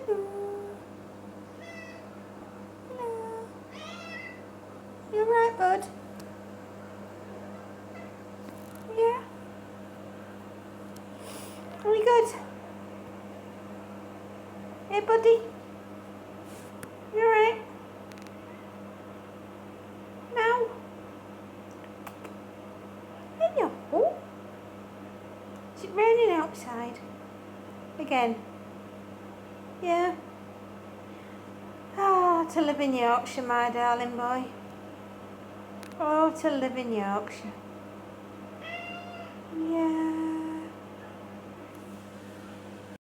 Hello. Hello. You alright, bud? Yeah? Are we good? Hey, buddy? You alright? No? Hello. Oh. Is it raining outside? Again? Yeah? Ah, to live in Yorkshire, my darling boy. Oh, to live in Yorkshire. Yeah.